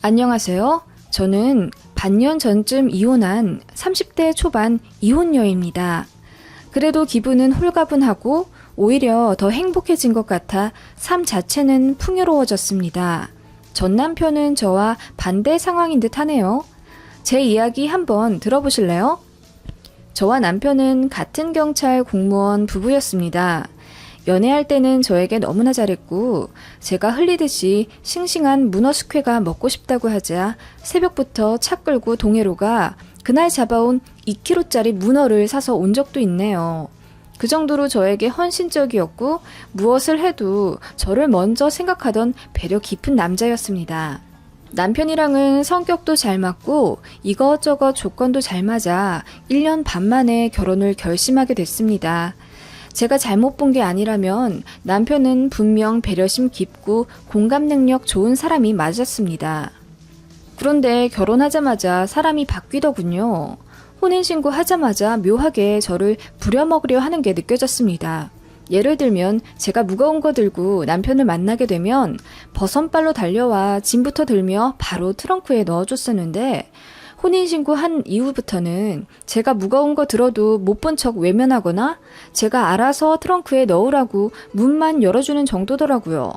안녕하세요. 저는 반년 전쯤 이혼한 30대 초반 이혼녀입니다. 그래도 기분은 홀가분하고 오히려 더 행복해진 것 같아 삶 자체는 풍요로워졌습니다. 전 남편은 저와 반대 상황인 듯 하네요. 제 이야기 한번 들어보실래요? 저와 남편은 같은 경찰 공무원 부부였습니다. 연애할 때는 저에게 너무나 잘했고 제가 흘리듯이 싱싱한 문어 숙회가 먹고 싶다고 하자 새벽부터 차 끌고 동해로 가 그날 잡아온 2kg짜리 문어를 사서 온 적도 있네요. 그 정도로 저에게 헌신적이었고 무엇을 해도 저를 먼저 생각하던 배려 깊은 남자였습니다. 남편이랑은 성격도 잘 맞고 이것저것 조건도 잘 맞아 1년 반 만에 결혼을 결심하게 됐습니다. 제가 잘못 본 게 아니라면 남편은 분명 배려심 깊고 공감 능력 좋은 사람이 맞았습니다. 그런데 결혼하자마자 사람이 바뀌더군요. 혼인신고 하자마자 묘하게 저를 부려먹으려 하는 게 느껴졌습니다. 예를 들면 제가 무거운 거 들고 남편을 만나게 되면 버선발로 달려와 짐부터 들며 바로 트렁크에 넣어줬었는데 혼인신고 한 이후부터는 제가 무거운 거 들어도 못 본 척 외면하거나 제가 알아서 트렁크에 넣으라고 문만 열어주는 정도더라고요.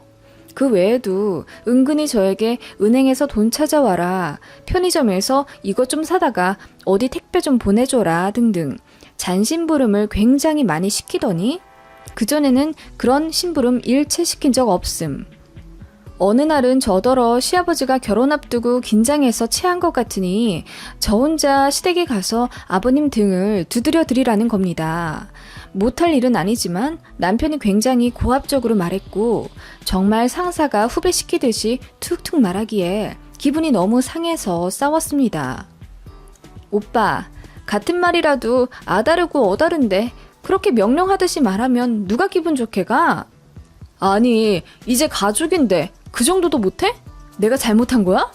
그 외에도 은근히 저에게 은행에서 돈 찾아와라, 편의점에서 이것 좀 사다가 어디 택배 좀 보내줘라 등등 잔심부름을 굉장히 많이 시키더니 그전에는 그런 심부름 일체 시킨 적 없음. 어느 날은 저더러 시아버지가 결혼 앞두고 긴장해서 체한 것 같으니 저 혼자 시댁에 가서 아버님 등을 두드려 드리라는 겁니다. 못할 일은 아니지만 남편이 굉장히 고압적으로 말했고 정말 상사가 후배 시키듯이 툭툭 말하기에 기분이 너무 상해서 싸웠습니다. 오빠, 같은 말이라도 아다르고 어다른데 그렇게 명령하듯이 말하면 누가 기분 좋게 가? 아니, 이제 가족인데 그 정도도 못해? 내가 잘못한 거야?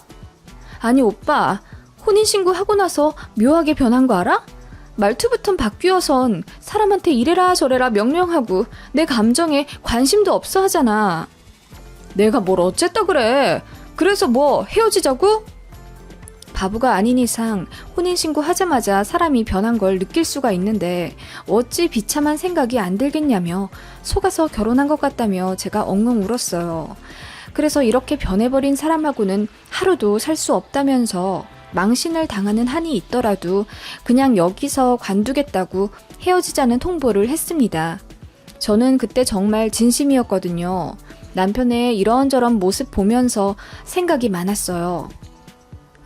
아니 오빠, 혼인신고 하고 나서 묘하게 변한 거 알아? 말투부턴 바뀌어선 사람한테 이래라 저래라 명령하고 내 감정에 관심도 없어 하잖아. 내가 뭘 어쨌다 그래. 그래서 뭐 헤어지자고? 바보가 아닌 이상 혼인신고 하자마자 사람이 변한 걸 느낄 수가 있는데 어찌 비참한 생각이 안 들겠냐며 속아서 결혼한 것 같다며 제가 엉엉 울었어요. 그래서 이렇게 변해버린 사람하고는 하루도 살 수 없다면서 망신을 당하는 한이 있더라도 그냥 여기서 관두겠다고 헤어지자는 통보를 했습니다. 저는 그때 정말 진심이었거든요. 남편의 이런저런 모습 보면서 생각이 많았어요.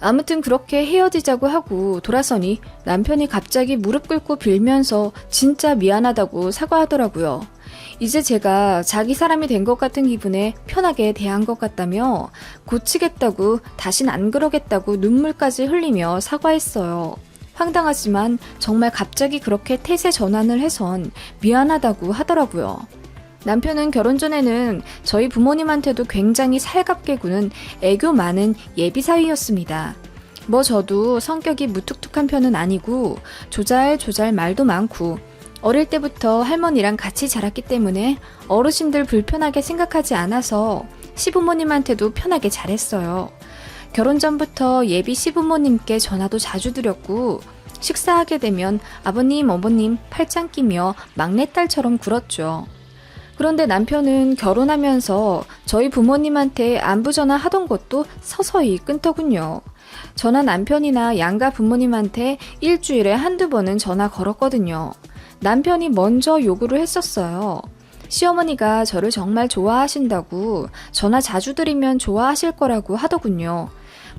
아무튼 그렇게 헤어지자고 하고 돌아서니 남편이 갑자기 무릎 꿇고 빌면서 진짜 미안하다고 사과하더라고요. 이제 제가 자기 사람이 된 것 같은 기분에 편하게 대한 것 같다며 고치겠다고 다신 안 그러겠다고 눈물까지 흘리며 사과했어요. 황당하지만 정말 갑자기 그렇게 태세 전환을 해선 미안하다고 하더라고요. 남편은 결혼 전에는 저희 부모님한테도 굉장히 살갑게 구는 애교 많은 예비사위였습니다. 뭐 저도 성격이 무뚝뚝한 편은 아니고 조잘조잘 말도 많고 어릴 때부터 할머니랑 같이 자랐기 때문에 어르신들 불편하게 생각하지 않아서 시부모님한테도 편하게 잘했어요. 결혼 전부터 예비 시부모님께 전화도 자주 드렸고 식사하게 되면 아버님, 어머님 팔짱 끼며 막내딸처럼 굴었죠. 그런데 남편은 결혼하면서 저희 부모님한테 안부 전화 하던 것도 서서히 끊더군요. 저나 남편이나 양가 부모님한테 일주일에 한두 번은 전화 걸었거든요. 남편이 먼저 요구를 했었어요. 시어머니가 저를 정말 좋아하신다고 전화 자주 드리면 좋아하실 거라고 하더군요.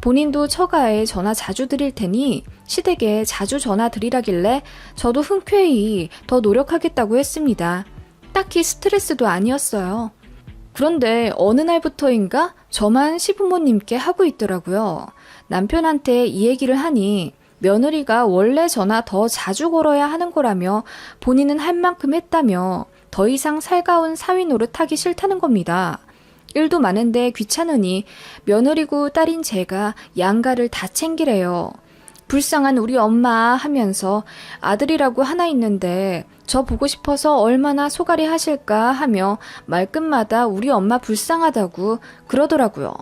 본인도 처가에 전화 자주 드릴 테니 시댁에 자주 전화 드리라길래 저도 흔쾌히 더 노력하겠다고 했습니다. 딱히 스트레스도 아니었어요. 그런데 어느 날부터인가 저만 시부모님께 하고 있더라고요. 남편한테 이 얘기를 하니 며느리가 원래 전화 더 자주 걸어야 하는 거라며 본인은 할 만큼 했다며 더 이상 살가운 사위 노릇하기 싫다는 겁니다. 일도 많은데 귀찮으니 며느리고 딸인 제가 양가를 다 챙기래요. 불쌍한 우리 엄마 하면서 아들이라고 하나 있는데 저 보고 싶어서 얼마나 소갈이 하실까 하며 말끝마다 우리 엄마 불쌍하다고 그러더라고요.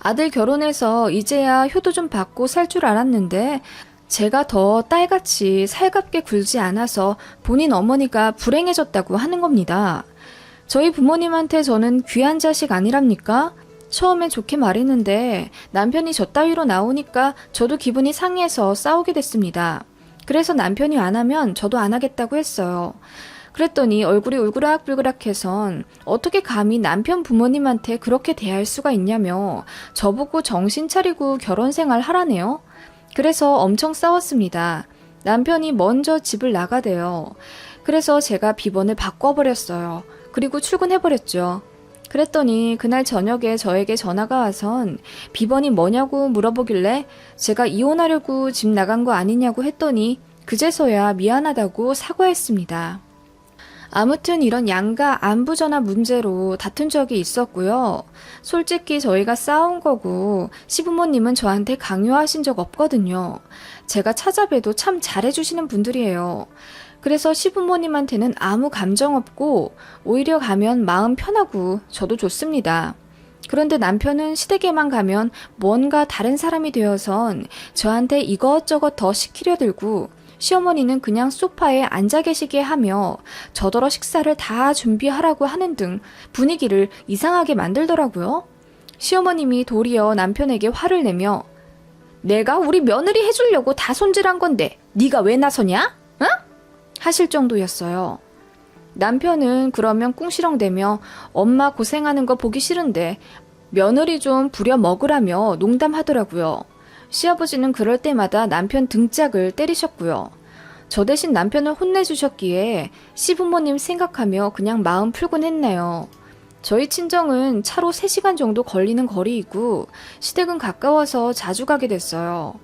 아들 결혼해서 이제야 효도 좀 받고 살 줄 알았는데 제가 더 딸같이 살갑게 굴지 않아서 본인 어머니가 불행해졌다고 하는 겁니다. 저희 부모님한테 저는 귀한 자식 아니랍니까? 처음엔 좋게 말했는데 남편이 저 따위로 나오니까 저도 기분이 상해서 싸우게 됐습니다. 그래서 남편이 안 하면 저도 안 하겠다고 했어요. 그랬더니 얼굴이 울그락불그락해선 어떻게 감히 남편 부모님한테 그렇게 대할 수가 있냐며 저보고 정신 차리고 결혼 생활 하라네요. 그래서 엄청 싸웠습니다. 남편이 먼저 집을 나가대요. 그래서 제가 비번을 바꿔버렸어요. 그리고 출근해버렸죠. 그랬더니 그날 저녁에 저에게 전화가 와선 비번이 뭐냐고 물어보길래 제가 이혼하려고 집 나간 거 아니냐고 했더니 그제서야 미안하다고 사과했습니다. 아무튼 이런 양가 안부 전화 문제로 다툰 적이 있었고요. 솔직히 저희가 싸운 거고 시부모님은 저한테 강요하신 적 없거든요. 제가 찾아뵈도 참 잘해주시는 분들이에요. 그래서 시부모님한테는 아무 감정 없고 오히려 가면 마음 편하고 저도 좋습니다. 그런데 남편은 시댁에만 가면 뭔가 다른 사람이 되어선 저한테 이것저것 더 시키려 들고 시어머니는 그냥 소파에 앉아 계시게 하며 저더러 식사를 다 준비하라고 하는 등 분위기를 이상하게 만들더라고요. 시어머님이 도리어 남편에게 화를 내며 내가 우리 며느리 해주려고 다 손질한 건데 네가 왜 나서냐? 응? 하실 정도였어요. 남편은 그러면 꿍시렁대며 엄마 고생하는 거 보기 싫은데 며느리 좀 부려 먹으라며 농담하더라고요. 시아버지는 그럴 때마다 남편 등짝을 때리셨고요. 저 대신 남편을 혼내주셨기에 시부모님 생각하며 그냥 마음 풀곤 했네요. 저희 친정은 차로 3시간 정도 걸리는 거리이고 시댁은 가까워서 자주 가게 됐어요.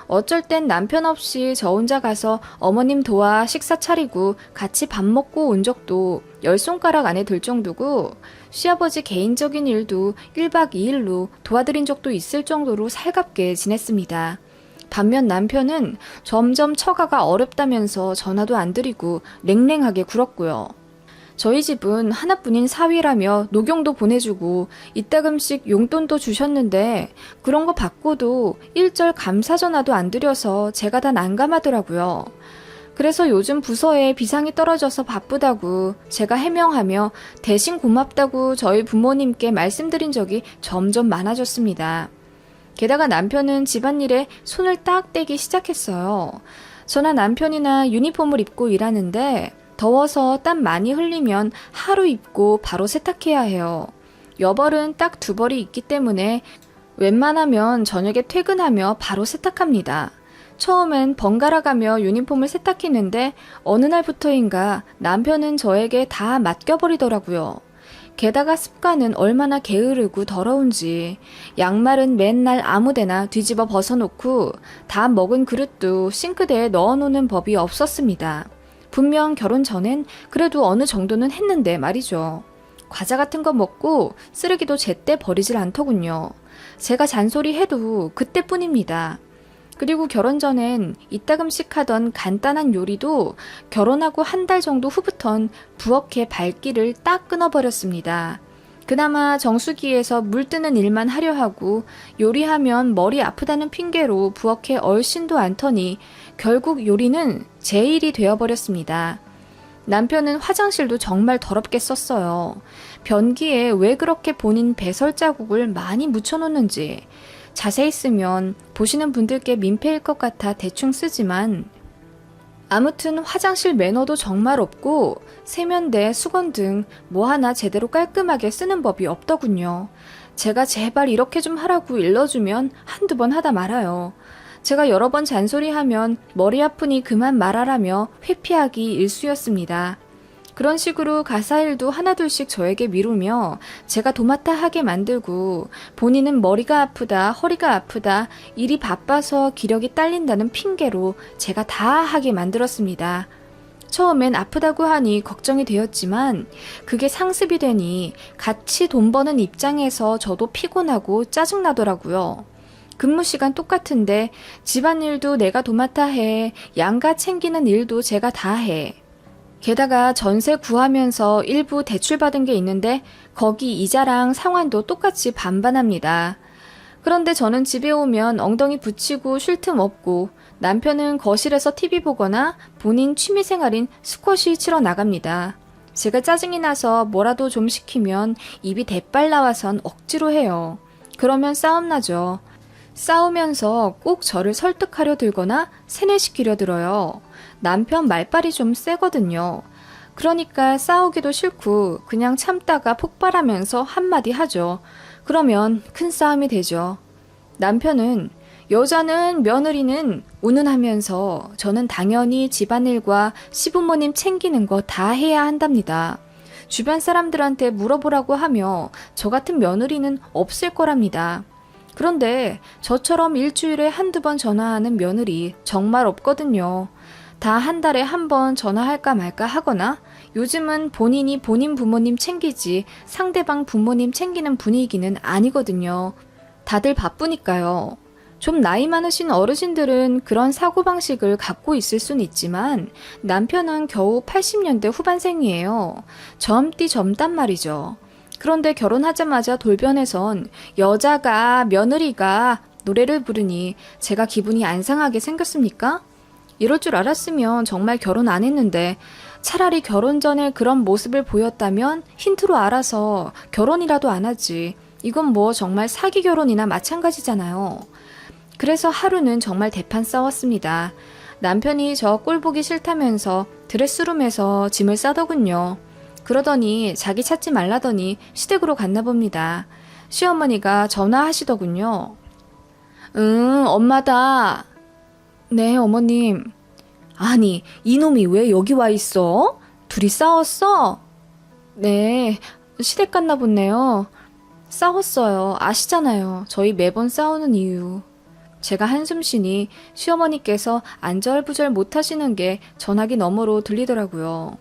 어쩔 땐 남편 없이 저 혼자 가서 어머님 도와 식사 차리고 같이 밥 먹고 온 적도 10손가락 안에 들 정도고 시아버지 개인적인 일도 1박 2일로 도와드린 적도 있을 정도로 살갑게 지냈습니다. 반면 남편은 점점 처가가 어렵다면서 전화도 안 드리고 냉랭하게 굴었고요. 저희 집은 하나뿐인 사위라며 녹용도 보내주고 이따금씩 용돈도 주셨는데 그런 거 받고도 일절 감사 전화도 안 드려서 제가 다 난감하더라고요. 그래서 요즘 부서에 비상이 떨어져서 바쁘다고 제가 해명하며 대신 고맙다고 저희 부모님께 말씀드린 적이 점점 많아졌습니다. 게다가 남편은 집안일에 손을 딱 떼기 시작했어요. 저나 남편이나 유니폼을 입고 일하는데 더워서 땀 많이 흘리면 하루 입고 바로 세탁해야 해요. 여벌은 딱 2벌이 있기 때문에 웬만하면 저녁에 퇴근하며 바로 세탁합니다. 처음엔 번갈아 가며 유니폼을 세탁했는데 어느 날부터인가 남편은 저에게 다 맡겨버리더라고요. 게다가 습관은 얼마나 게으르고 더러운지 양말은 맨날 아무데나 뒤집어 벗어놓고 다 먹은 그릇도 싱크대에 넣어놓는 법이 없었습니다. 분명 결혼 전엔 그래도 어느 정도는 했는데 말이죠. 과자 같은 거 먹고 쓰레기도 제때 버리질 않더군요. 제가 잔소리해도 그때뿐입니다. 그리고 결혼 전엔 이따금씩 하던 간단한 요리도 결혼하고 1달 정도 후부턴 부엌의 발길을 딱 끊어버렸습니다. 그나마 정수기에서 물 뜨는 일만 하려 하고 요리하면 머리 아프다는 핑계로 부엌에 얼씬도 않더니 결국 요리는 제 일이 되어버렸습니다. 남편은 화장실도 정말 더럽게 썼어요. 변기에 왜 그렇게 본인 배설 자국을 많이 묻혀놓는지 자세히 쓰면 보시는 분들께 민폐일 것 같아 대충 쓰지만 아무튼 화장실 매너도 정말 없고 세면대, 수건 등 뭐 하나 제대로 깔끔하게 쓰는 법이 없더군요. 제가 제발 이렇게 좀 하라고 일러주면 1-2번 하다 말아요. 제가 여러 번 잔소리하면 머리 아프니 그만 말하라며 회피하기 일쑤였습니다. 그런 식으로 가사일도 하나둘씩 저에게 미루며 제가 도맡아 하게 만들고 본인은 머리가 아프다, 허리가 아프다, 일이 바빠서 기력이 딸린다는 핑계로 제가 다 하게 만들었습니다. 처음엔 아프다고 하니 걱정이 되었지만 그게 상습이 되니 같이 돈 버는 입장에서 저도 피곤하고 짜증나더라고요. 근무 시간 똑같은데 집안일도 내가 도맡아 해, 양가 챙기는 일도 제가 다 해. 게다가 전세 구하면서 일부 대출받은 게 있는데 거기 이자랑 상환도 똑같이 반반합니다. 그런데 저는 집에 오면 엉덩이 붙이고 쉴 틈 없고 남편은 거실에서 TV 보거나 본인 취미생활인 스쿼시 치러 나갑니다. 제가 짜증이 나서 뭐라도 좀 시키면 입이 대빨 나와선 억지로 해요. 그러면 싸움 나죠. 싸우면서 꼭 저를 설득하려 들거나 세뇌시키려 들어요. 남편 말빨이 좀 세거든요. 그러니까 싸우기도 싫고 그냥 참다가 폭발하면서 한마디 하죠. 그러면 큰 싸움이 되죠. 남편은 여자는 며느리는 운운하면서 저는 당연히 집안일과 시부모님 챙기는 거 다 해야 한답니다. 주변 사람들한테 물어보라고 하며 저 같은 며느리는 없을 거랍니다. 그런데 저처럼 일주일에 한두 번 전화하는 며느리 정말 없거든요. 다 한 달에 한 번 전화할까 말까 하거나 요즘은 본인이 본인 부모님 챙기지 상대방 부모님 챙기는 분위기는 아니거든요. 다들 바쁘니까요. 좀 나이 많으신 어르신들은 그런 사고방식을 갖고 있을 순 있지만 남편은 겨우 80년대 후반생이에요. 젊디 젊단 말이죠. 그런데 결혼하자마자 돌변해선 여자가 며느리가 노래를 부르니 제가 기분이 안 상하게 생겼습니까? 이럴 줄 알았으면 정말 결혼 안 했는데 차라리 결혼 전에 그런 모습을 보였다면 힌트로 알아서 결혼이라도 안 하지. 이건 뭐 정말 사기 결혼이나 마찬가지잖아요. 그래서 하루는 정말 대판 싸웠습니다. 남편이 저 꼴보기 싫다면서 드레스룸에서 짐을 싸더군요. 그러더니 자기 찾지 말라더니 시댁으로 갔나 봅니다. 시어머니가 전화하시더군요. 응, 엄마다. 네, 어머님. 아니, 이놈이 왜 여기 와 있어? 둘이 싸웠어? 네, 시댁 갔나 보네요. 싸웠어요. 아시잖아요. 저희 매번 싸우는 이유. 제가 한숨 쉬니 시어머니께서 안절부절 못하시는 게 전화기 너머로 들리더라고요.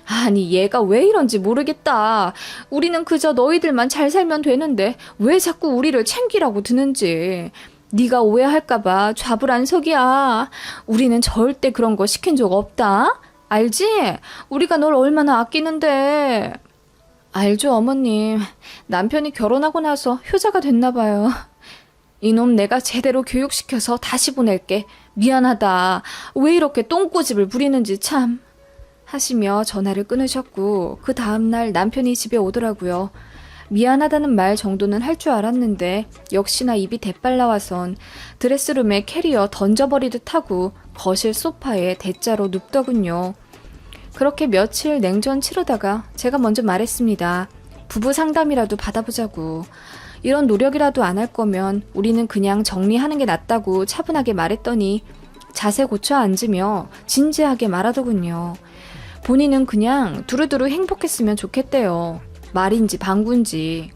아니, 얘가 왜 이런지 모르겠다. 우리는 그저 너희들만 잘 살면 되는데 왜 자꾸 우리를 챙기라고 드는지. 네가 오해할까봐 좌불안석이야. 우리는 절대 그런 거 시킨 적 없다. 알지? 우리가 널 얼마나 아끼는데. 알죠, 어머님. 남편이 결혼하고 나서 효자가 됐나 봐요. 이놈 내가 제대로 교육시켜서 다시 보낼게. 미안하다. 왜 이렇게 똥꼬집을 부리는지 참. 하시며 전화를 끊으셨고 그 다음날 남편이 집에 오더라고요. 미안하다는 말 정도는 할 줄 알았는데 역시나 입이 대빨 나와선 드레스룸에 캐리어 던져버리듯 하고 거실 소파에 대자로 눕더군요. 그렇게 며칠 냉전 치르다가 제가 먼저 말했습니다. 부부 상담이라도 받아보자고. 이런 노력이라도 안 할 거면 우리는 그냥 정리하는 게 낫다고 차분하게 말했더니 자세 고쳐 앉으며 진지하게 말하더군요. 본인은 그냥 두루두루 행복했으면 좋겠대요. 말인지 방구인지.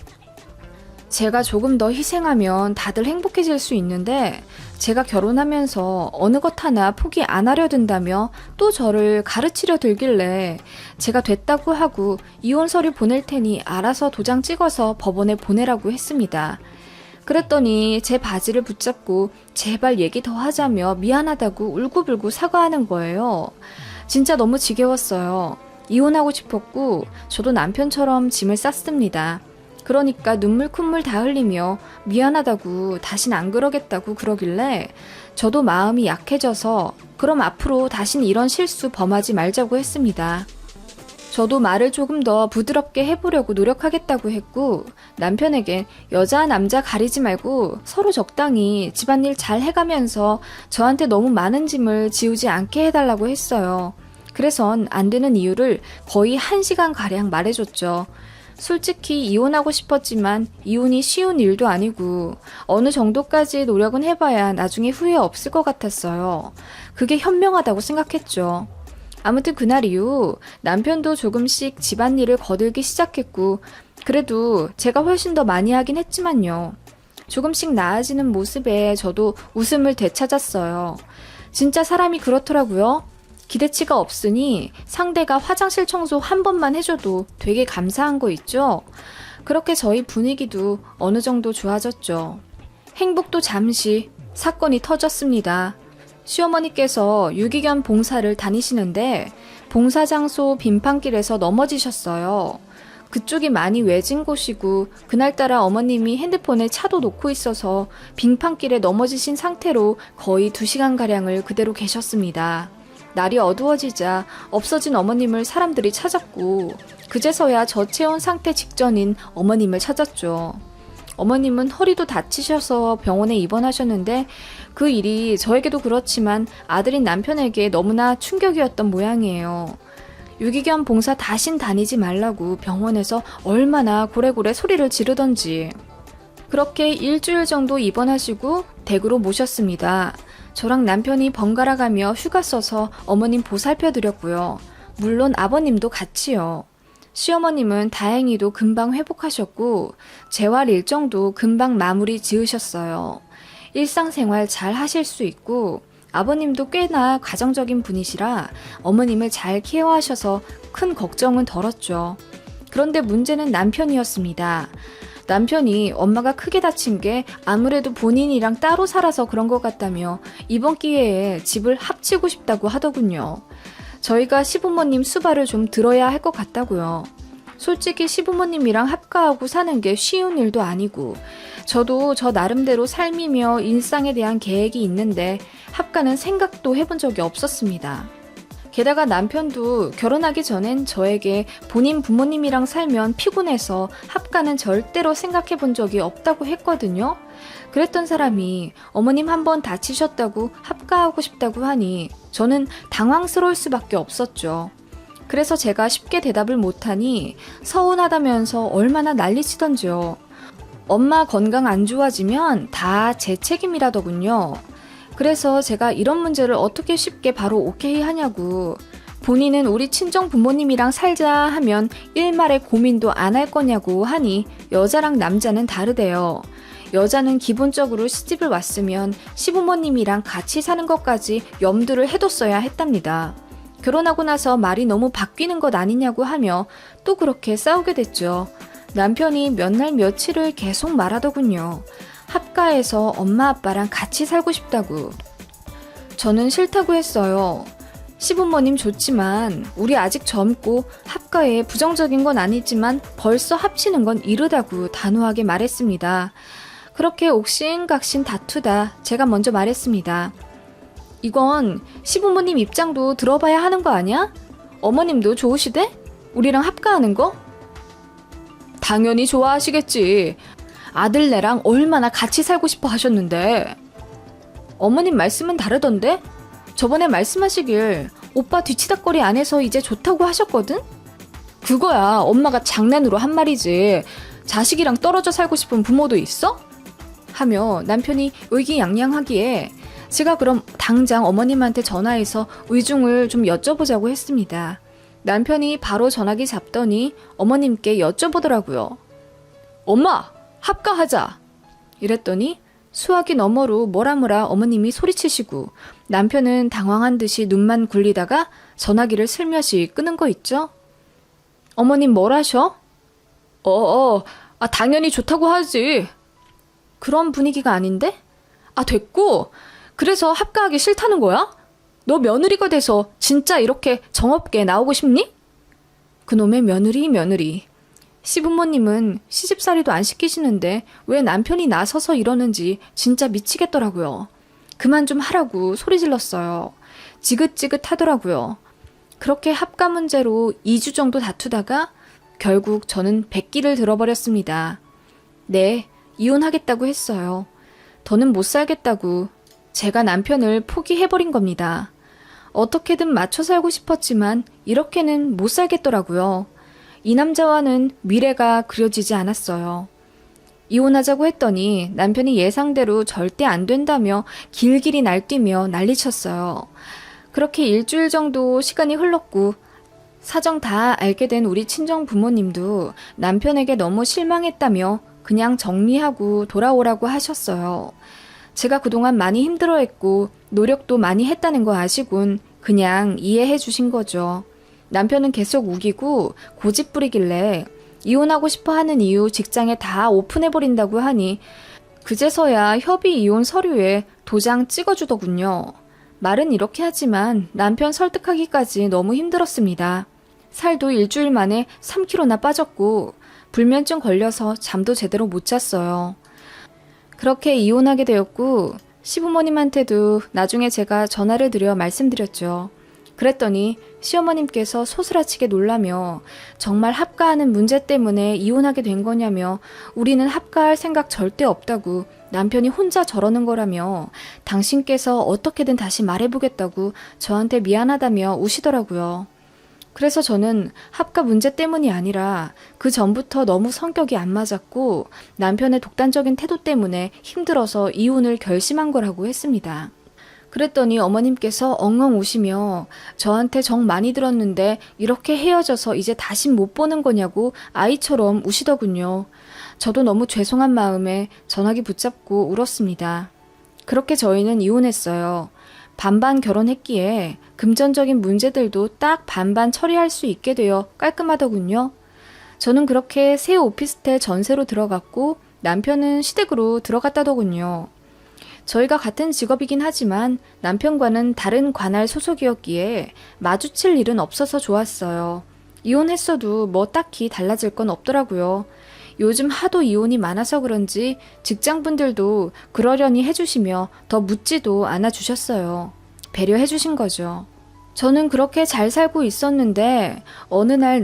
제가 조금 더 희생하면 다들 행복해질 수 있는데 제가 결혼하면서 어느 것 하나 포기 안 하려 든다며 또 저를 가르치려 들길래 제가 됐다고 하고 이혼 서류 보낼 테니 알아서 도장 찍어서 법원에 보내라고 했습니다. 그랬더니 제 바지를 붙잡고 제발 얘기 더 하자며 미안하다고 울고불고 사과하는 거예요. 진짜 너무 지겨웠어요. 이혼하고 싶었고 저도 남편처럼 짐을 쌌습니다. 그러니까 눈물 콧물 다 흘리며 미안하다고 다신 안 그러겠다고 그러길래 저도 마음이 약해져서 그럼 앞으로 다신 이런 실수 범하지 말자고 했습니다. 저도 말을 조금 더 부드럽게 해보려고 노력하겠다고 했고 남편에겐 여자 남자 가리지 말고 서로 적당히 집안일 잘 해가면서 저한테 너무 많은 짐을 지우지 않게 해달라고 했어요. 그래선 안 되는 이유를 거의 1시간가량 말해줬죠. 솔직히 이혼하고 싶었지만 이혼이 쉬운 일도 아니고 어느 정도까지 노력은 해봐야 나중에 후회 없을 것 같았어요. 그게 현명하다고 생각했죠. 아무튼 그날 이후 남편도 조금씩 집안일을 거들기 시작했고 그래도 제가 훨씬 더 많이 하긴 했지만요. 조금씩 나아지는 모습에 저도 웃음을 되찾았어요. 진짜 사람이 그렇더라고요. 기대치가 없으니 상대가 화장실 청소 한 번만 해줘도 되게 감사한 거 있죠? 그렇게 저희 분위기도 어느 정도 좋아졌죠. 행복도 잠시 사건이 터졌습니다. 시어머니께서 유기견 봉사를 다니시는데 봉사 장소 빈판길에서 넘어지셨어요. 그쪽이 많이 외진 곳이고 그날따라 어머님이 핸드폰에 차도 놓고 있어서 빙판길에 넘어지신 상태로 거의 2시간가량을 그대로 계셨습니다. 날이 어두워지자 없어진 어머님을 사람들이 찾았고 그제서야 저체온 상태 직전인 어머님을 찾았죠. 어머님은 허리도 다치셔서 병원에 입원하셨는데 그 일이 저에게도 그렇지만 아들인 남편에게 너무나 충격이었던 모양이에요. 유기견 봉사 다신 다니지 말라고 병원에서 얼마나 고래고래 소리를 지르던지. 그렇게 일주일 정도 입원하시고 댁으로 모셨습니다. 저랑 남편이 번갈아 가며 휴가 써서 어머님 보살펴 드렸고요. 물론 아버님도 같이요. 시어머님은 다행히도 금방 회복하셨고 재활 일정도 금방 마무리 지으셨어요. 일상생활 잘 하실 수 있고 아버님도 꽤나 가정적인 분이시라 어머님을 잘 케어하셔서 큰 걱정은 덜었죠. 그런데 문제는 남편이었습니다. 남편이 엄마가 크게 다친 게 아무래도 본인이랑 따로 살아서 그런 것 같다며 이번 기회에 집을 합치고 싶다고 하더군요. 저희가 시부모님 수발을 좀 들어야 할 것 같다고요. 솔직히 시부모님이랑 합가하고 사는 게 쉬운 일도 아니고 저도 저 나름대로 삶이며 일상에 대한 계획이 있는데 합가는 생각도 해본 적이 없었습니다. 게다가 남편도 결혼하기 전엔 저에게 본인 부모님이랑 살면 피곤해서 합가는 절대로 생각해 본 적이 없다고 했거든요. 그랬던 사람이 어머님 한번 다치셨다고 합가하고 싶다고 하니 저는 당황스러울 수밖에 없었죠. 그래서 제가 쉽게 대답을 못하니 서운하다면서 얼마나 난리치던지요. 엄마 건강 안 좋아지면 다 제 책임이라더군요. 그래서 제가 이런 문제를 어떻게 쉽게 바로 오케이 하냐고. 본인은 우리 친정 부모님이랑 살자 하면 일말의 고민도 안 할 거냐고 하니 여자랑 남자는 다르대요. 여자는 기본적으로 시집을 왔으면 시부모님이랑 같이 사는 것까지 염두를 해뒀어야 했답니다. 결혼하고 나서 말이 너무 바뀌는 것 아니냐고 하며 또 그렇게 싸우게 됐죠. 남편이 몇 날 며칠을 계속 말하더군요. 합가해서 엄마 아빠랑 같이 살고 싶다고. 저는 싫다고 했어요. 시부모님 좋지만 우리 아직 젊고 합가에 부정적인 건 아니지만 벌써 합치는 건 이르다고 단호하게 말했습니다. 그렇게 옥신각신 다투다 제가 먼저 말했습니다. 이건 시부모님 입장도 들어봐야 하는 거 아니야? 어머님도 좋으시대? 우리랑 합가하는 거? 당연히 좋아하시겠지. 아들네랑 얼마나 같이 살고 싶어 하셨는데. 어머님 말씀은 다르던데? 저번에 말씀하시길 오빠 뒤치다꺼리 안 해서 이제 좋다고 하셨거든? 그거야 엄마가 장난으로 한 말이지. 자식이랑 떨어져 살고 싶은 부모도 있어? 하며 남편이 의기양양하기에 제가 그럼 당장 어머님한테 전화해서 의중을 좀 여쭤보자고 했습니다. 남편이 바로 전화기 잡더니 어머님께 여쭤보더라고요. 엄마, 합가하자. 이랬더니 수화기 너머로 뭐라 어머님이 소리치시고 남편은 당황한 듯이 눈만 굴리다가 전화기를 슬며시 끄는 거 있죠? 어머님 뭘 하셔? 당연히 좋다고 하지. 그런 분위기가 아닌데? 됐고. 그래서 합가하기 싫다는 거야? 너 며느리가 돼서 진짜 이렇게 정없게 나오고 싶니? 그놈의 며느리. 시부모님은 시집살이도 안 시키시는데 왜 남편이 나서서 이러는지 진짜 미치겠더라고요. 그만 좀 하라고 소리 질렀어요. 지긋지긋 하더라고요. 그렇게 합가 문제로 2주 정도 다투다가 결국 저는 백기를 들어버렸습니다. 네, 이혼하겠다고 했어요. 더는 못 살겠다고 제가 남편을 포기해버린 겁니다. 어떻게든 맞춰 살고 싶었지만 이렇게는 못 살겠더라고요. 이 남자와는 미래가 그려지지 않았어요. 이혼하자고 했더니 남편이 예상대로 절대 안 된다며 길길이 날뛰며 난리쳤어요. 그렇게 일주일 정도 시간이 흘렀고 사정 다 알게 된 우리 친정 부모님도 남편에게 너무 실망했다며 그냥 정리하고 돌아오라고 하셨어요. 제가 그동안 많이 힘들어했고 노력도 많이 했다는 거 아시곤 그냥 이해해 주신 거죠. 남편은 계속 우기고 고집 부리길래 이혼하고 싶어 하는 이유 직장에 다 오픈해버린다고 하니 그제서야 협의 이혼 서류에 도장 찍어주더군요. 말은 이렇게 하지만 남편 설득하기까지 너무 힘들었습니다. 살도 일주일 만에 3kg나 빠졌고 불면증 걸려서 잠도 제대로 못 잤어요. 그렇게 이혼하게 되었고 시부모님한테도 나중에 제가 전화를 드려 말씀드렸죠. 그랬더니 시어머님께서 소스라치게 놀라며 정말 합가하는 문제 때문에 이혼하게 된 거냐며 우리는 합가할 생각 절대 없다고 남편이 혼자 저러는 거라며 당신께서 어떻게든 다시 말해보겠다고 저한테 미안하다며 우시더라고요. 그래서 저는 합가 문제 때문이 아니라 그 전부터 너무 성격이 안 맞았고 남편의 독단적인 태도 때문에 힘들어서 이혼을 결심한 거라고 했습니다. 그랬더니 어머님께서 엉엉 우시며 저한테 정 많이 들었는데 이렇게 헤어져서 이제 다신 못 보는 거냐고 아이처럼 우시더군요. 저도 너무 죄송한 마음에 전화기 붙잡고 울었습니다. 그렇게 저희는 이혼했어요. 반반 결혼했기에 금전적인 문제들도 딱 반반 처리할 수 있게 되어 깔끔하더군요. 저는 그렇게 새 오피스텔 전세로 들어갔고 남편은 시댁으로 들어갔다더군요. 저희가 같은 직업이긴 하지만 남편과는 다른 관할 소속이었기에 마주칠 일은 없어서 좋았어요. 이혼했어도 뭐 딱히 달라질 건 없더라고요. 요즘 하도 이혼이 많아서 그런지 직장분들도 그러려니 해주시며 더 묻지도 않아주셨어요. 배려해주신 거죠. 저는 그렇게 잘 살고 있었는데 어느 날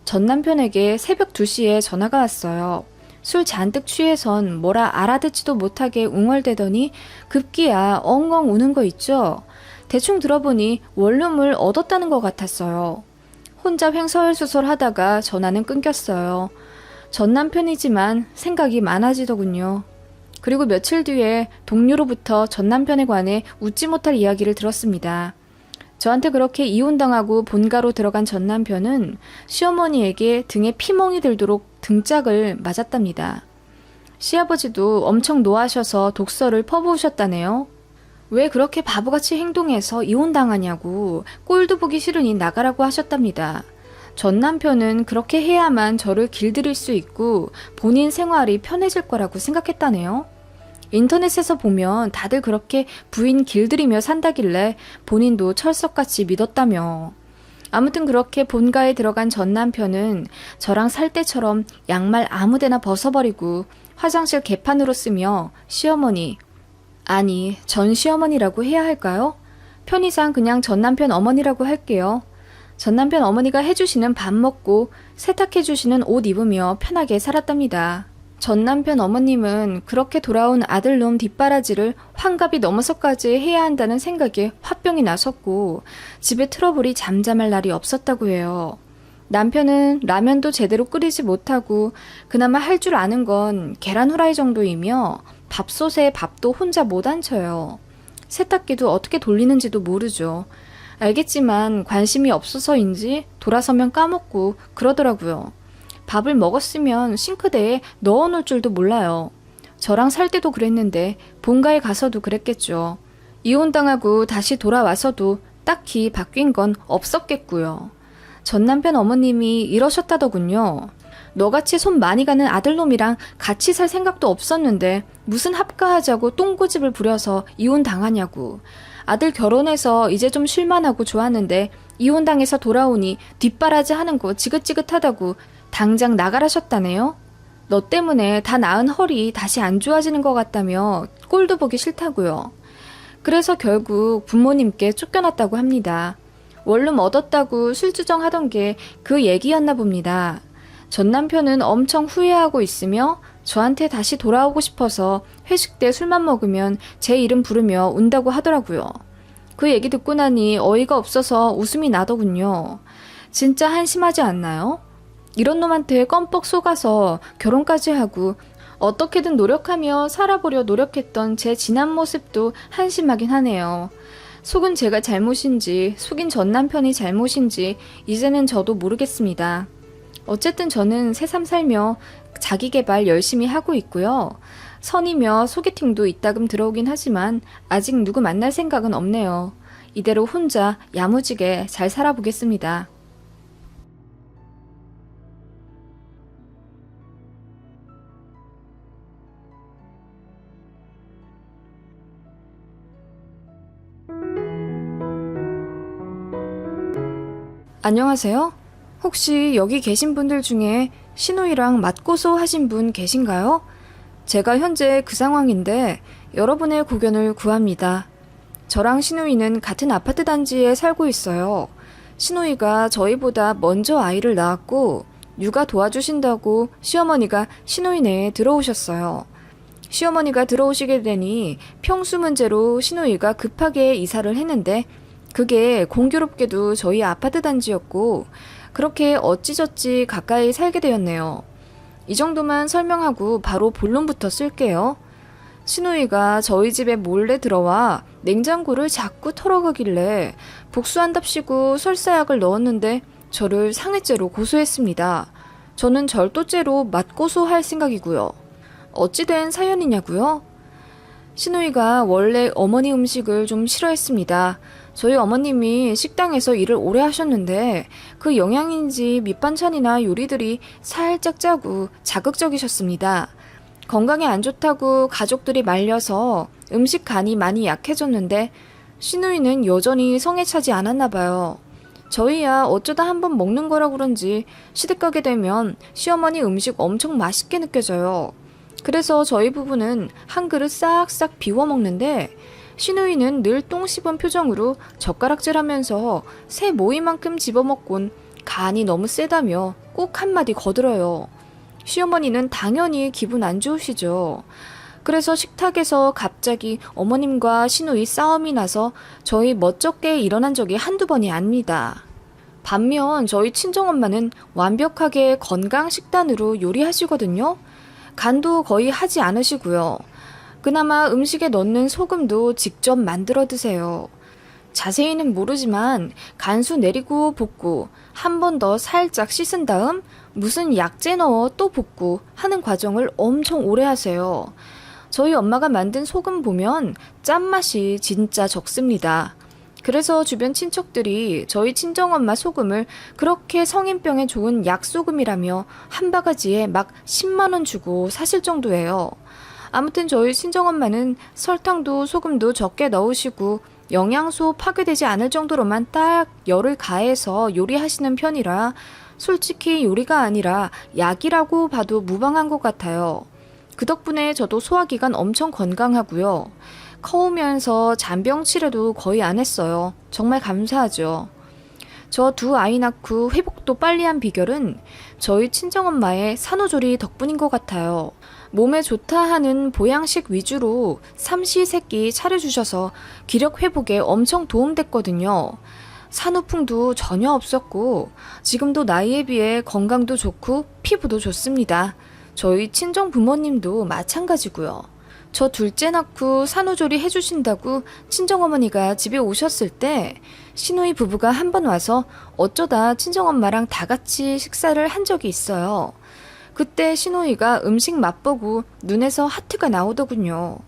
전 남편에게 새벽 2시에 전화가 왔어요. 술 잔뜩 취해선 뭐라 알아듣지도 못하게 웅얼대더니 급기야 엉엉 우는 거 있죠? 대충 들어보니 원룸을 얻었다는 것 같았어요. 혼자 횡설수설 하다가 전화는 끊겼어요. 전 남편이지만 생각이 많아지더군요. 그리고 며칠 뒤에 동료로부터 전 남편에 관해 웃지 못할 이야기를 들었습니다. 저한테 그렇게 이혼당하고 본가로 들어간 전 남편은 시어머니에게 등에 피멍이 들도록 등짝을 맞았답니다. 시아버지도 엄청 노하셔서 독서를 퍼부으셨다네요. 왜 그렇게 바보같이 행동해서 이혼당하냐고 꼴도 보기 싫으니 나가라고 하셨답니다. 전 남편은 그렇게 해야만 저를 길들일 수 있고 본인 생활이 편해질 거라고 생각했다네요. 인터넷에서 보면 다들 그렇게 부인 길들이며 산다길래 본인도 철석같이 믿었다며. 아무튼 그렇게 본가에 들어간 전 남편은 저랑 살 때처럼 양말 아무데나 벗어버리고 화장실 개판으로 쓰며 시어머니, 아니 전 시어머니라고 해야 할까요? 편의상 그냥 전 남편 어머니라고 할게요. 전 남편 어머니가 해주시는 밥 먹고 세탁해주시는 옷 입으며 편하게 살았답니다. 전 남편 어머님은 그렇게 돌아온 아들놈 뒷바라지를 환갑이 넘어서까지 해야 한다는 생각에 화병이 나섰고 집에 트러블이 잠잠할 날이 없었다고 해요. 남편은 라면도 제대로 끓이지 못하고 그나마 할 줄 아는 건 계란 후라이 정도이며 밥솥에 밥도 혼자 못 앉혀요. 세탁기도 어떻게 돌리는지도 모르죠. 알겠지만 관심이 없어서인지 돌아서면 까먹고 그러더라고요. 밥을 먹었으면 싱크대에 넣어놓을 줄도 몰라요. 저랑 살 때도 그랬는데 본가에 가서도 그랬겠죠. 이혼당하고 다시 돌아와서도 딱히 바뀐 건 없었겠고요. 전 남편 어머님이 이러셨다더군요. 너같이 손 많이 가는 아들놈이랑 같이 살 생각도 없었는데 무슨 합가하자고 똥고집을 부려서 이혼당하냐고. 아들 결혼해서 이제 좀 쉴만하고 좋았는데 이혼당해서 돌아오니 뒷바라지 하는 거 지긋지긋하다고 당장 나가라셨다네요. 너 때문에 다 나은 허리 다시 안 좋아지는 것 같다며 꼴도 보기 싫다고요. 그래서 결국 부모님께 쫓겨났다고 합니다. 원룸 얻었다고 술주정하던 게 그 얘기였나 봅니다. 전 남편은 엄청 후회하고 있으며 저한테 다시 돌아오고 싶어서 회식 때 술만 먹으면 제 이름 부르며 운다고 하더라고요. 그 얘기 듣고 나니 어이가 없어서 웃음이 나더군요. 진짜 한심하지 않나요? 이런 놈한테 껌뻑 속아서 결혼까지 하고 어떻게든 노력하며 살아보려 노력했던 제 지난 모습도 한심하긴 하네요. 속은 제가 잘못인지 속인 전 남편이 잘못인지 이제는 저도 모르겠습니다. 어쨌든 저는 새삼 살며 자기계발 열심히 하고 있고요. 선이며 소개팅도 이따금 들어오긴 하지만 아직 누구 만날 생각은 없네요. 이대로 혼자 야무지게 잘 살아보겠습니다. 안녕하세요. 혹시 여기 계신 분들 중에 신우이랑 맞고소 하신 분 계신가요? 제가 현재 그 상황인데 여러분의 고견을 구합니다. 저랑 신우이는 같은 아파트 단지에 살고 있어요. 신우이가 저희보다 먼저 아이를 낳았고 육아 도와주신다고 시어머니가 신우이네에 들어오셨어요. 시어머니가 들어오시게 되니 평수 문제로 신우이가 급하게 이사를 했는데 그게 공교롭게도 저희 아파트 단지였고 그렇게 어찌저찌 가까이 살게 되었네요. 이 정도만 설명하고 바로 본론부터 쓸게요. 신우이가 저희 집에 몰래 들어와 냉장고를 자꾸 털어가길래 복수한답시고 설사약을 넣었는데 저를 상해죄로 고소했습니다. 저는 절도죄로 맞고소할 생각이고요. 어찌된 사연이냐고요? 신우이가 원래 어머니 음식을 좀 싫어했습니다. 저희 어머님이 식당에서 일을 오래 하셨는데 그 영향인지 밑반찬이나 요리들이 살짝 짜고 자극적이셨습니다. 건강에 안 좋다고 가족들이 말려서 음식 간이 많이 약해졌는데 신우이는 여전히 성에 차지 않았나 봐요. 저희야 어쩌다 한번 먹는 거라 그런지 시댁 가게 되면 시어머니 음식 엄청 맛있게 느껴져요. 그래서 저희 부부는 한 그릇 싹싹 비워 먹는데 신우이는 늘 똥 씹은 표정으로 젓가락질하면서 새 모이만큼 집어먹곤 간이 너무 세다며 꼭 한마디 거들어요. 시어머니는 당연히 기분 안 좋으시죠. 그래서 식탁에서 갑자기 어머님과 신우이 싸움이 나서 저희 멋쩍게 일어난 적이 한두 번이 아닙니다. 반면 저희 친정엄마는 완벽하게 건강 식단으로 요리하시거든요. 간도 거의 하지 않으시고요. 그나마 음식에 넣는 소금도 직접 만들어 드세요. 자세히는 모르지만 간수 내리고 볶고 한 번 더 살짝 씻은 다음 무슨 약재 넣어 또 볶고 하는 과정을 엄청 오래 하세요. 저희 엄마가 만든 소금 보면 짠맛이 진짜 적습니다. 그래서 주변 친척들이 저희 친정엄마 소금을 그렇게 성인병에 좋은 약소금이라며 한 바가지에 막 10만 원 주고 사실 정도예요. 아무튼 저희 친정엄마는 설탕도 소금도 적게 넣으시고 영양소 파괴되지 않을 정도로만 딱 열을 가해서 요리하시는 편이라 솔직히 요리가 아니라 약이라고 봐도 무방한 것 같아요. 그 덕분에 저도 소화기관 엄청 건강하고요. 커오면서 잔병 치료도 거의 안 했어요. 정말 감사하죠. 저 두 아이 낳고 회복도 빨리 한 비결은 저희 친정엄마의 산후조리 덕분인 것 같아요. 몸에 좋다 하는 보양식 위주로 삼시세끼 차려주셔서 기력 회복에 엄청 도움됐거든요. 산후풍도 전혀 없었고 지금도 나이에 비해 건강도 좋고 피부도 좋습니다. 저희 친정 부모님도 마찬가지고요. 저 둘째 낳고 산후조리 해주신다고 친정어머니가 집에 오셨을 때 신우이 부부가 한 번 와서 어쩌다 친정엄마랑 다 같이 식사를 한 적이 있어요. 그때 신우이가 음식 맛보고 눈에서 하트가 나오더군요.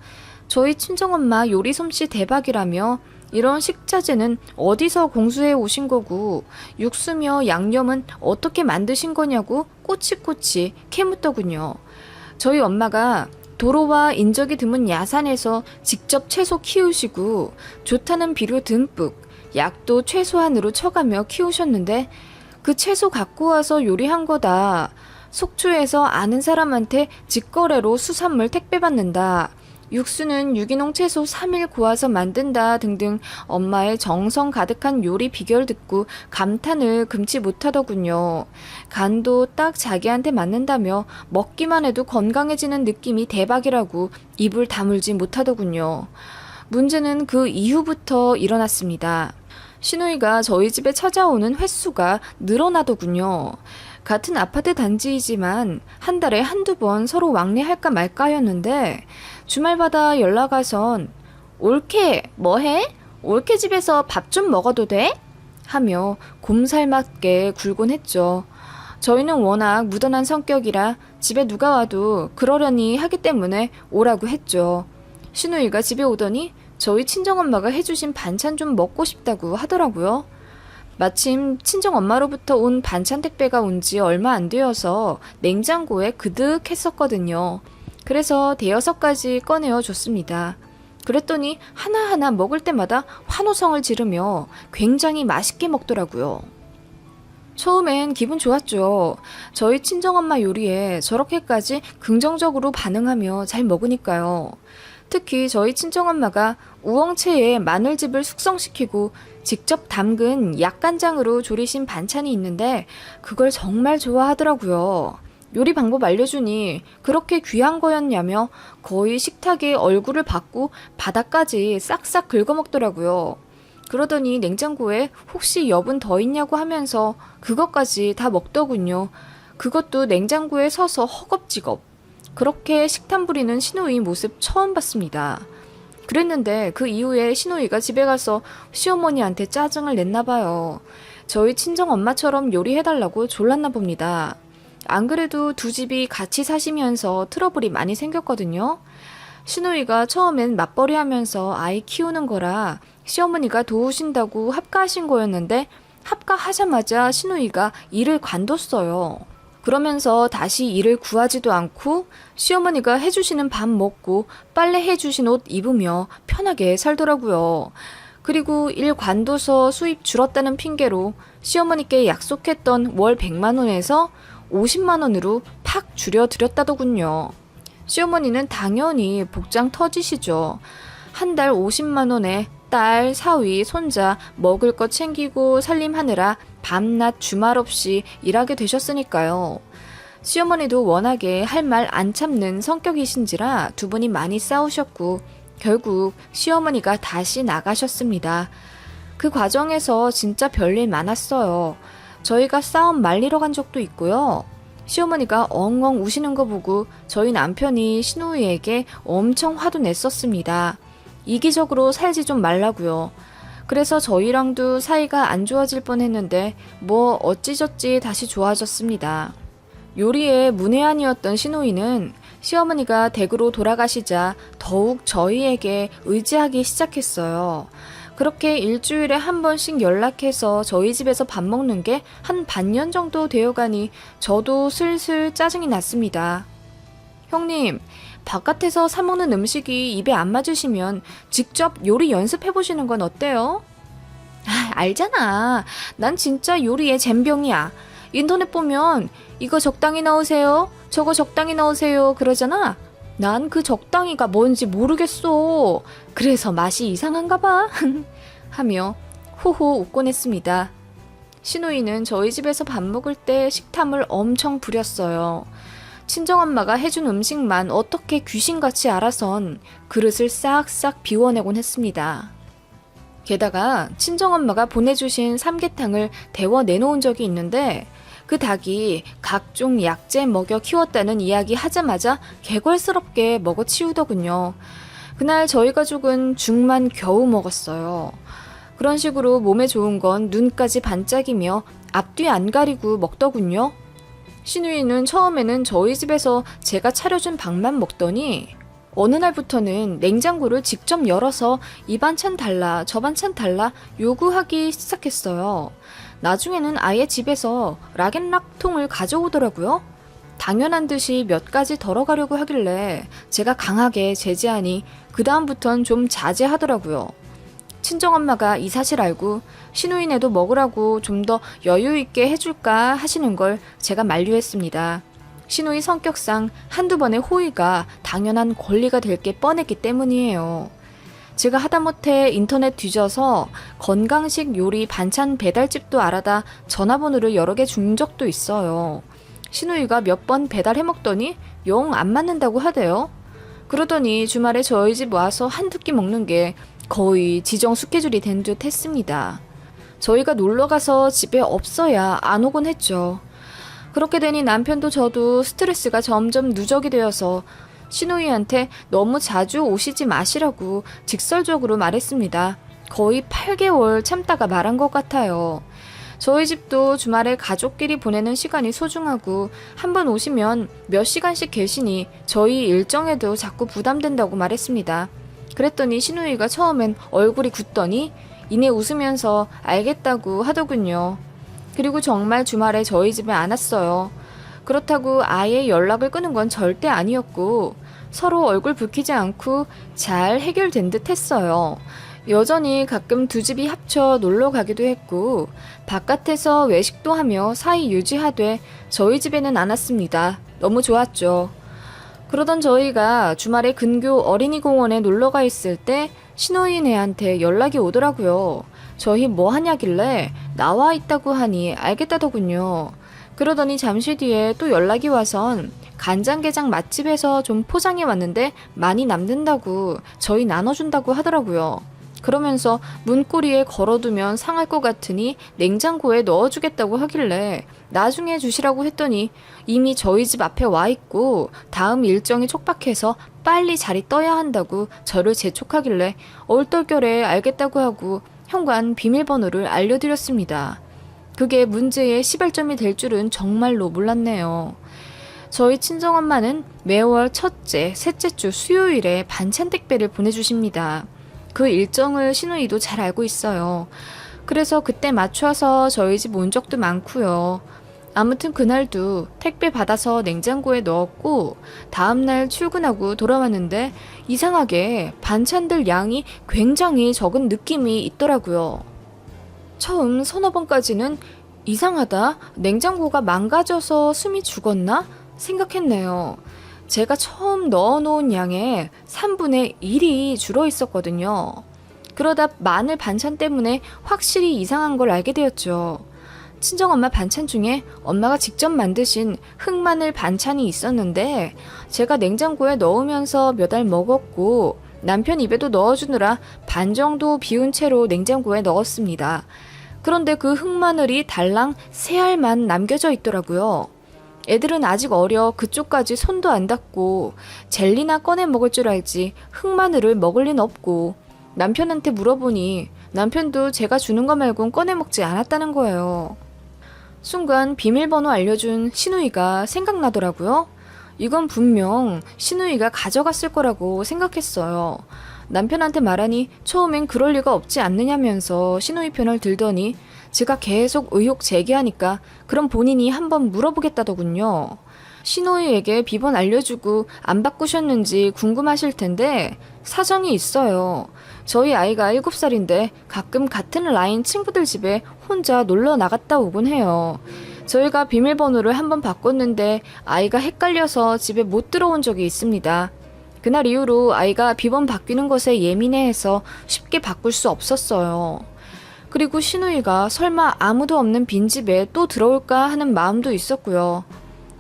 저희 친정엄마 요리 솜씨 대박이라며 이런 식자재는 어디서 공수해 오신 거고 육수며 양념은 어떻게 만드신 거냐고 꼬치꼬치 캐묻더군요. 저희 엄마가 도로와 인적이 드문 야산에서 직접 채소 키우시고 좋다는 비료 듬뿍 약도 최소한으로 쳐가며 키우셨는데 그 채소 갖고 와서 요리한 거다. 속초에서 아는 사람한테 직거래로 수산물 택배 받는다. 육수는 유기농 채소 3일 고아서 만든다 등등 엄마의 정성 가득한 요리 비결 듣고 감탄을 금치 못하더군요. 간도 딱 자기한테 맞는다며 먹기만 해도 건강해지는 느낌이 대박이라고 입을 다물지 못하더군요. 문제는 그 이후부터 일어났습니다. 신우이가 저희 집에 찾아오는 횟수가 늘어나더군요. 같은 아파트 단지이지만 한 달에 한두 번 서로 왕래할까 말까였는데 주말마다 연락 와선 올케 뭐해? 올케 집에서 밥 좀 먹어도 돼? 하며 곰살맞게 굴곤 했죠. 저희는 워낙 무던한 성격이라 집에 누가 와도 그러려니 하기 때문에 오라고 했죠. 신우이가 집에 오더니 저희 친정엄마가 해주신 반찬 좀 먹고 싶다고 하더라고요. 마침 친정엄마로부터 온 반찬 택배가 온 지 얼마 안 되어서 냉장고에 그득했었거든요. 그래서 대여섯 가지 꺼내어 줬습니다. 그랬더니 하나하나 먹을 때마다 환호성을 지르며 굉장히 맛있게 먹더라고요. 처음엔 기분 좋았죠. 저희 친정엄마 요리에 저렇게까지 긍정적으로 반응하며 잘 먹으니까요. 특히 저희 친정엄마가 우엉채에 마늘즙을 숙성시키고 직접 담근 약간장으로 조리신 반찬이 있는데 그걸 정말 좋아하더라고요. 요리 방법 알려주니 그렇게 귀한 거였냐며 거의 식탁에 얼굴을 받고 바닥까지 싹싹 긁어먹더라고요. 그러더니 냉장고에 혹시 여분 더 있냐고 하면서 그것까지 다 먹더군요. 그것도 냉장고에 서서 허겁지겁. 그렇게 식탐 부리는 시누이 모습 처음 봤습니다. 그랬는데 그 이후에 시누이가 집에 가서 시어머니한테 짜증을 냈나 봐요. 저희 친정 엄마처럼 요리해달라고 졸랐나 봅니다. 안 그래도 두 집이 같이 사시면서 트러블이 많이 생겼거든요. 시누이가 처음엔 맞벌이 하면서 아이 키우는 거라 시어머니가 도우신다고 합가하신 거였는데 합가하자마자 시누이가 일을 관뒀어요. 그러면서 다시 일을 구하지도 않고 시어머니가 해주시는 밥 먹고 빨래 해주신 옷 입으며 편하게 살더라고요. 그리고 일 관둬서 수입 줄었다는 핑계로 시어머니께 약속했던 월 100만 원에서 50만 원으로 팍 줄여드렸다더군요. 시어머니는 당연히 복장 터지시죠. 한 달 50만 원에 딸, 사위, 손자 먹을 것 챙기고 살림하느라 밤낮 주말 없이 일하게 되셨으니까요. 시어머니도 워낙에 할 말 안 참는 성격이신지라 두 분이 많이 싸우셨고 결국 시어머니가 다시 나가셨습니다. 그 과정에서 진짜 별일 많았어요. 저희가 싸움 말리러 간 적도 있고요. 시어머니가 엉엉 우시는 거 보고 저희 남편이 시누이에게 엄청 화도 냈었습니다. 이기적으로 살지 좀 말라고요. 그래서 저희랑도 사이가 안 좋아질 뻔했는데 뭐 어찌저찌 다시 좋아졌습니다. 요리에 문외한이었던 시누이는 시어머니가 댁으로 돌아가시자 더욱 저희에게 의지하기 시작했어요. 그렇게 일주일에 한 번씩 연락해서 저희 집에서 밥 먹는 게 한 반년 정도 되어가니 저도 슬슬 짜증이 났습니다. 형님, 바깥에서 사 먹는 음식이 입에 안 맞으시면 직접 요리 연습해보시는 건 어때요? 아, 알잖아. 난 진짜 요리에 젬병이야. 인터넷 보면 이거 적당히 넣으세요. 저거 적당히 넣으세요. 그러잖아. 난 그 적당히가 뭔지 모르겠어. 그래서 맛이 이상한가 봐. 하며 호호 웃곤 했습니다. 시누이는 저희 집에서 밥 먹을 때 식탐을 엄청 부렸어요. 친정엄마가 해준 음식만 어떻게 귀신같이 알아선 그릇을 싹싹 비워내곤 했습니다. 게다가 친정엄마가 보내주신 삼계탕을 데워 내놓은 적이 있는데 그 닭이 각종 약재 먹여 키웠다는 이야기 하자마자 개걸스럽게 먹어치우더군요. 그날 저희 가족은 죽만 겨우 먹었어요. 그런 식으로 몸에 좋은 건 눈까지 반짝이며 앞뒤 안 가리고 먹더군요. 시누이는 처음에는 저희 집에서 제가 차려준 밥만 먹더니 어느 날부터는 냉장고를 직접 열어서 이 반찬 달라 저 반찬 달라 요구하기 시작했어요. 나중에는 아예 집에서 락앤락통을 가져오더라고요. 당연한 듯이 몇 가지 덜어가려고 하길래 제가 강하게 제지하니 그 다음부턴 좀 자제하더라고요. 친정엄마가 이 사실 알고 시누이네도 먹으라고 좀 더 여유 있게 해줄까 하시는 걸 제가 만류했습니다. 시누이 성격상 한두 번의 호의가 당연한 권리가 될 게 뻔했기 때문이에요. 제가 하다못해 인터넷 뒤져서 건강식 요리 반찬 배달집도 알아다 전화번호를 여러 개 준 적도 있어요. 시누이가 몇 번 배달해 먹더니 영 안 맞는다고 하대요. 그러더니 주말에 저희 집 와서 한두 끼 먹는 게 거의 지정 스케줄이 된 듯 했습니다. 저희가 놀러가서 집에 없어야 안 오곤 했죠. 그렇게 되니 남편도 저도 스트레스가 점점 누적이 되어서 시누이한테 너무 자주 오시지 마시라고 직설적으로 말했습니다. 거의 8개월 참다가 말한 것 같아요. 저희 집도 주말에 가족끼리 보내는 시간이 소중하고 한 번 오시면 몇 시간씩 계시니 저희 일정에도 자꾸 부담된다고 말했습니다. 그랬더니 시누이가 처음엔 얼굴이 굳더니 이내 웃으면서 알겠다고 하더군요. 그리고 정말 주말에 저희 집에 안 왔어요. 그렇다고 아예 연락을 끊은 건 절대 아니었고 서로 얼굴 붉히지 않고 잘 해결된 듯 했어요. 여전히 가끔 두 집이 합쳐 놀러 가기도 했고 바깥에서 외식도 하며 사이 유지하되 저희 집에는 안 왔습니다. 너무 좋았죠. 그러던 저희가 주말에 근교 어린이공원에 놀러가 있을 때 신호인 애한테 연락이 오더라고요. 저희 뭐 하냐길래 나와 있다고 하니 알겠다더군요. 그러더니 잠시 뒤에 또 연락이 와선 간장게장 맛집에서 좀 포장해 왔는데 많이 남는다고 저희 나눠준다고 하더라고요. 그러면서 문고리에 걸어두면 상할 것 같으니 냉장고에 넣어주겠다고 하길래 나중에 주시라고 했더니 이미 저희 집 앞에 와 있고 다음 일정이 촉박해서 빨리 자리 떠야 한다고 저를 재촉하길래 얼떨결에 알겠다고 하고 현관 비밀번호를 알려드렸습니다. 그게 문제의 시발점이 될 줄은 정말로 몰랐네요. 저희 친정엄마는 매월 첫째, 셋째 주 수요일에 반찬 택배를 보내주십니다. 그 일정을 시누이도 잘 알고 있어요. 그래서 그때 맞춰서 저희 집 온 적도 많고요. 아무튼 그날도 택배 받아서 냉장고에 넣었고 다음날 출근하고 돌아왔는데 이상하게 반찬들 양이 굉장히 적은 느낌이 있더라고요. 처음 서너 번까지는 이상하다, 냉장고가 망가져서 숨이 죽었나 생각했네요. 제가 처음 넣어놓은 양의 3분의 1이 줄어 있었거든요. 그러다 마늘 반찬 때문에 확실히 이상한 걸 알게 되었죠. 친정엄마 반찬 중에 엄마가 직접 만드신 흑마늘 반찬이 있었는데 제가 냉장고에 넣으면서 몇 알 먹었고 남편 입에도 넣어주느라 반 정도 비운 채로 냉장고에 넣었습니다. 그런데 그 흑마늘이 달랑 3알만 남겨져 있더라고요. 애들은 아직 어려 그쪽까지 손도 안 닿고 젤리나 꺼내 먹을 줄 알지 흑마늘을 먹을 리는 없고 남편한테 물어보니 남편도 제가 주는 거 말곤 꺼내 먹지 않았다는 거예요. 순간 비밀번호 알려준 시누이가 생각나더라고요. 이건 분명 시누이가 가져갔을 거라고 생각했어요. 남편한테 말하니 처음엔 그럴 리가 없지 않느냐면서 시누이 편을 들더니 제가 계속 의혹 제기하니까 그럼 본인이 한번 물어보겠다더군요. 시누이에게 비번 알려주고 안 바꾸셨는지 궁금하실 텐데 사정이 있어요. 저희 아이가 7살인데 가끔 같은 라인 친구들 집에 혼자 놀러 나갔다 오곤 해요. 저희가 비밀번호를 한번 바꿨는데 아이가 헷갈려서 집에 못 들어온 적이 있습니다. 그날 이후로 아이가 비번 바뀌는 것에 예민해해서 쉽게 바꿀 수 없었어요. 그리고 시누이가 설마 아무도 없는 빈집에 또 들어올까 하는 마음도 있었고요.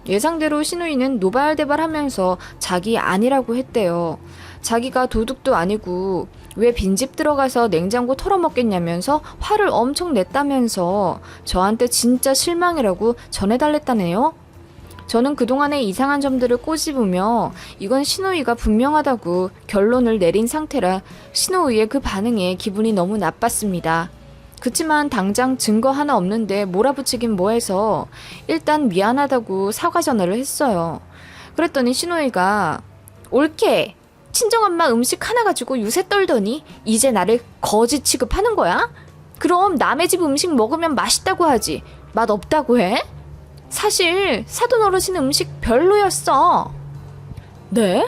예상대로 시누이는 노발대발하면서 자기 아니라고 했대요. 자기가 도둑도 아니고 왜 빈집 들어가서 냉장고 털어먹겠냐면서 화를 엄청 냈다면서 저한테 진짜 실망이라고 전해달랬다네요. 저는 그동안의 이상한 점들을 꼬집으며 이건 시누이가 분명하다고 결론을 내린 상태라 시누이의 그 반응에 기분이 너무 나빴습니다. 그치만 당장 증거 하나 없는데 몰아붙이긴 뭐해서 일단 미안하다고 사과 전화를 했어요. 그랬더니 시누이가 옳게 친정엄마 음식 하나 가지고 유세 떨더니 이제 나를 거지 취급하는 거야? 그럼 남의 집 음식 먹으면 맛있다고 하지 맛 없다고 해? 사실 사돈 어르신 음식 별로였어. 네?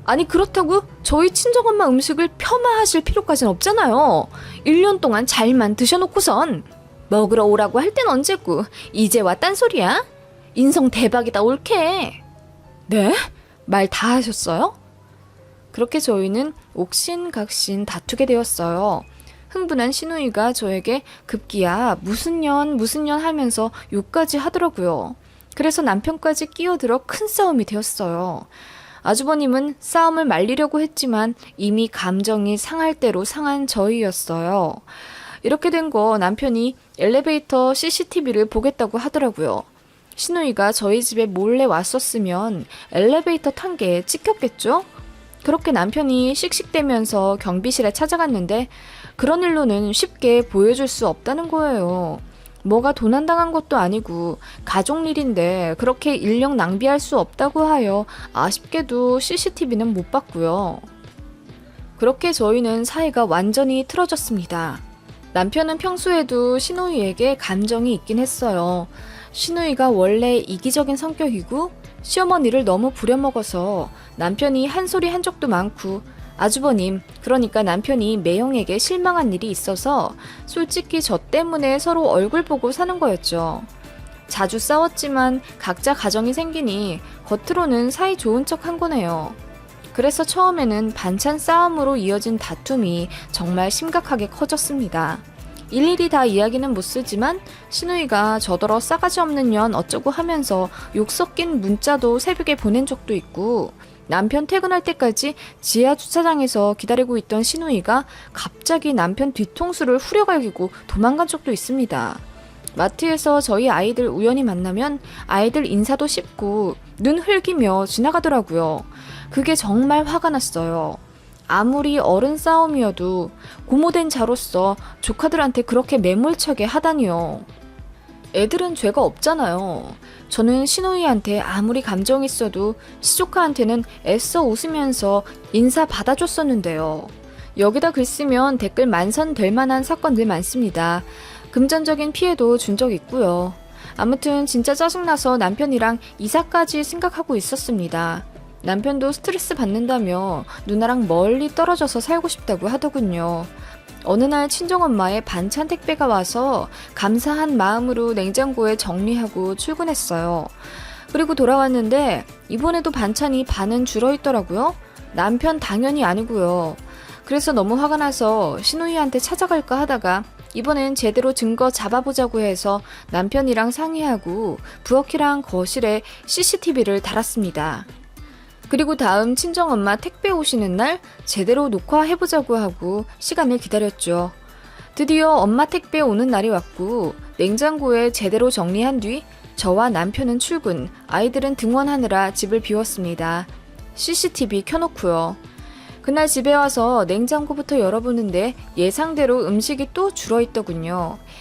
아니 그렇다고 저희 친정엄마 음식을 폄하하실 필요까진 없잖아요. 1년 동안 잘만 드셔놓고선 먹으러 오라고 할 땐 언제고 이제 와 딴소리야? 인성 대박이다 옳게. 네? 말 다 하셨어요? 그렇게 저희는 옥신각신 다투게 되었어요. 흥분한 시누이가 저에게 급기야 무슨 년 하면서 욕까지 하더라고요. 그래서 남편까지 끼어들어 큰 싸움이 되었어요. 아주버님은 싸움을 말리려고 했지만 이미 감정이 상할 대로 상한 저희였어요. 이렇게 된 거 남편이 엘리베이터 CCTV를 보겠다고 하더라고요. 시누이가 저희 집에 몰래 왔었으면 엘리베이터 탄 게 찍혔겠죠? 그렇게 남편이 씩씩대면서 경비실에 찾아갔는데 그런 일로는 쉽게 보여줄 수 없다는 거예요. 뭐가 도난당한 것도 아니고 가족 일인데 그렇게 인력 낭비할 수 없다고 하여 아쉽게도 CCTV는 못 봤고요. 그렇게 저희는 사이가 완전히 틀어졌습니다. 남편은 평소에도 시누이에게 감정이 있긴 했어요. 시누이가 원래 이기적인 성격이고 시어머니를 너무 부려먹어서 남편이 한 소리 한 적도 많고 아주버님, 그러니까 남편이 매형에게 실망한 일이 있어서 솔직히 저 때문에 서로 얼굴 보고 사는 거였죠. 자주 싸웠지만 각자 가정이 생기니 겉으로는 사이 좋은 척 한 거네요. 그래서 처음에는 반찬 싸움으로 이어진 다툼이 정말 심각하게 커졌습니다. 일일이 다 이야기는 못 쓰지만 시누이가 저더러 싸가지 없는 년 어쩌고 하면서 욕 섞인 문자도 새벽에 보낸 적도 있고, 남편 퇴근할 때까지 지하 주차장에서 기다리고 있던 시누이가 갑자기 남편 뒤통수를 후려갈기고 도망간 적도 있습니다. 마트에서 저희 아이들 우연히 만나면 아이들 인사도 씹고 눈 흘기며 지나가더라고요. 그게 정말 화가 났어요. 아무리 어른 싸움이어도 고모된 자로서 조카들한테 그렇게 매몰차게 하다니요. 애들은 죄가 없잖아요. 저는 시누이한테 아무리 감정 있어도 시조카한테는 애써 웃으면서 인사 받아줬었는데요. 여기다 글 쓰면 댓글 만선 될 만한 사건들 많습니다. 금전적인 피해도 준 적 있고요. 아무튼 진짜 짜증나서 남편이랑 이사까지 생각하고 있었습니다. 남편도 스트레스 받는다며 누나랑 멀리 떨어져서 살고 싶다고 하더군요. 어느 날 친정엄마의 반찬 택배가 와서 감사한 마음으로 냉장고에 정리하고 출근했어요. 그리고 돌아왔는데 이번에도 반찬이 반은 줄어있더라고요. 남편 당연히 아니고요. 그래서 너무 화가 나서 시누이한테 찾아갈까 하다가 이번엔 제대로 증거 잡아보자고 해서 남편이랑 상의하고 부엌이랑 거실에 CCTV를 달았습니다. 그리고 다음 친정엄마 택배 오시는 날 제대로 녹화해보자고 하고 시간을 기다렸죠. 드디어 엄마 택배 오는 날이 왔고 냉장고에 제대로 정리한 뒤 저와 남편은 출근, 아이들은 등원하느라 집을 비웠습니다. CCTV 켜놓고요. 그날 집에 와서 냉장고부터 열어보는데 예상대로 음식이 또 줄어있더군요.